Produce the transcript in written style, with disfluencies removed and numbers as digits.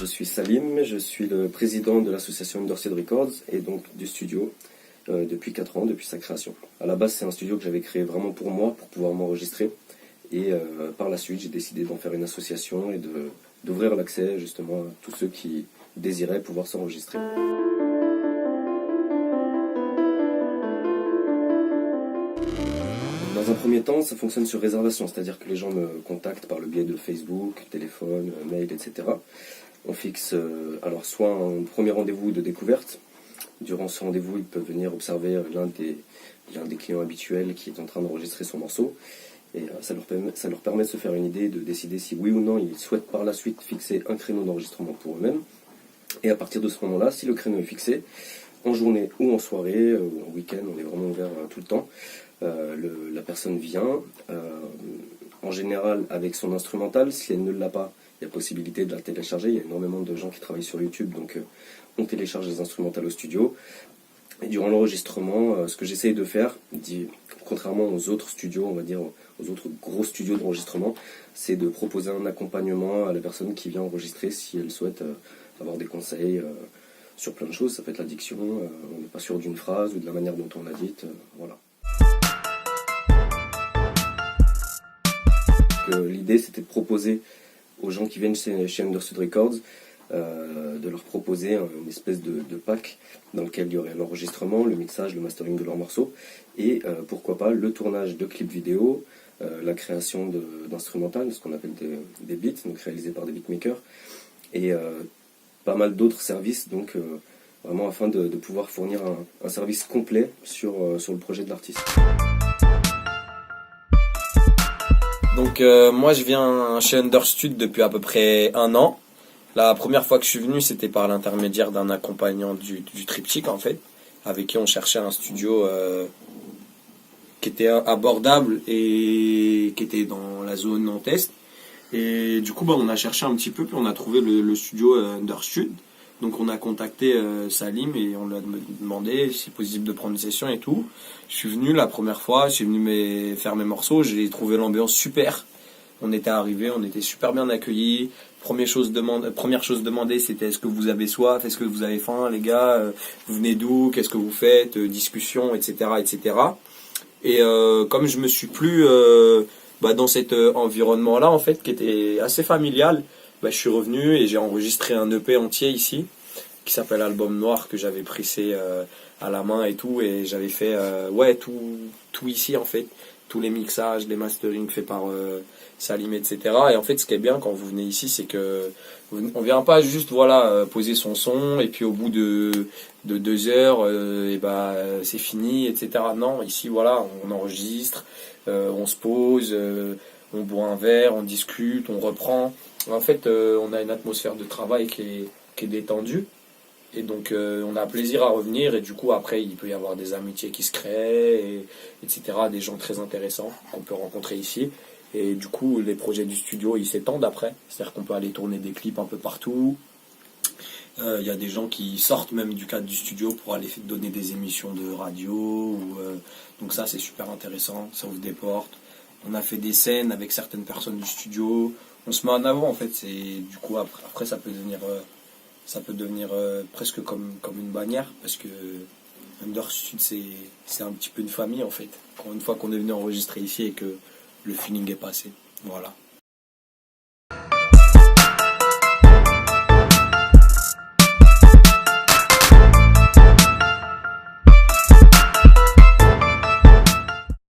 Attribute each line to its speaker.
Speaker 1: je suis Salim, je suis le président de l'association Understed Records et donc du studio depuis 4 ans, depuis sa création. À la base, c'est un studio que j'avais créé vraiment pour moi, pour pouvoir m'enregistrer. Et par la suite, j'ai décidé d'en faire une association et d'ouvrir l'accès justement à tous ceux qui désiraient pouvoir s'enregistrer. Dans un premier temps, ça fonctionne sur réservation, c'est-à-dire que les gens me contactent par le biais de Facebook, téléphone, mail, etc. On fixe alors soit un premier rendez-vous de découverte. Durant ce rendez-vous, ils peuvent venir observer l'un des clients habituels qui est en train d'enregistrer son morceau. Et ça leur permet de se faire une idée, de décider si oui ou non ils souhaitent par la suite fixer un créneau d'enregistrement pour eux-mêmes. Et à partir de ce moment-là, si le créneau est fixé, en journée ou en soirée ou en week-end, on est vraiment ouvert tout le temps. La personne vient, en général avec son instrumental. Si elle ne l'a pas, il y a possibilité de la télécharger. Il y a énormément de gens qui travaillent sur YouTube, donc on télécharge les instrumentales au studio. Et durant l'enregistrement, ce que j'essaye de faire, contrairement aux autres studios, on va dire aux autres gros studios d'enregistrement, c'est de proposer un accompagnement à la personne qui vient enregistrer si elle souhaite avoir des conseils sur plein de choses. Ça peut être la diction, on n'est pas sûr d'une phrase ou de la manière dont on l'a dite, voilà. L'idée, c'était de proposer aux gens qui viennent chez Understed Records de leur proposer une espèce de pack dans lequel il y aurait l'enregistrement, le mixage, le mastering de leurs morceaux et pourquoi pas le tournage de clips vidéo, la création d'instrumentales, ce qu'on appelle des beats, donc réalisés par des beatmakers et pas mal d'autres services, donc vraiment afin de pouvoir fournir un service complet sur le projet de l'artiste.
Speaker 2: Donc moi je viens chez Understed depuis à peu près 1 an. La première fois que je suis venu, c'était par l'intermédiaire d'un accompagnant du Triptyque en fait, avec qui on cherchait un studio qui était abordable et qui était dans la zone Nantes. Et du coup on a cherché un petit peu, puis on a trouvé le studio Understed. Donc on a contacté Salim et on lui a demandé si c'est possible de prendre une session et tout. Je suis venu la première fois, je suis venu faire mes morceaux, j'ai trouvé l'ambiance super. On était arrivés, on était super bien accueillis. Première chose demandée, c'était est-ce que vous avez soif, est-ce que vous avez faim, les gars, vous venez d'où, qu'est-ce que vous faites, discussion, etc., etc. Et comme je me suis plu dans cet environnement-là, en fait, qui était assez familial, je suis revenu et j'ai enregistré un EP entier ici, qui s'appelle Album Noir, que j'avais pressé à la main et tout, et j'avais fait tout ici en fait, tous les mixages, les masterings faits par Salim, etc. Et en fait, ce qui est bien quand vous venez ici, c'est que on vient pas juste poser son son et puis au bout de 2 heures, c'est fini, etc. Non, ici on enregistre, on se pose, on boit un verre, on discute, on reprend. En fait, on a une atmosphère de travail qui est détendue. Et donc on a plaisir à revenir et du coup après il peut y avoir des amitiés qui se créent, etc. Des gens très intéressants qu'on peut rencontrer ici. Et du coup les projets du studio ils s'étendent après. C'est-à-dire qu'on peut aller tourner des clips un peu partout. Il y a des gens qui sortent même du cadre du studio pour aller donner des émissions de radio. Donc ça c'est super intéressant, ça ouvre des portes. On a fait des scènes avec certaines personnes du studio. On se met en avant en fait. Du coup après ça peut devenir presque comme une bannière, parce que Understed c'est un petit peu une famille en fait. Une fois qu'on est venu enregistrer ici et que le feeling est passé, voilà.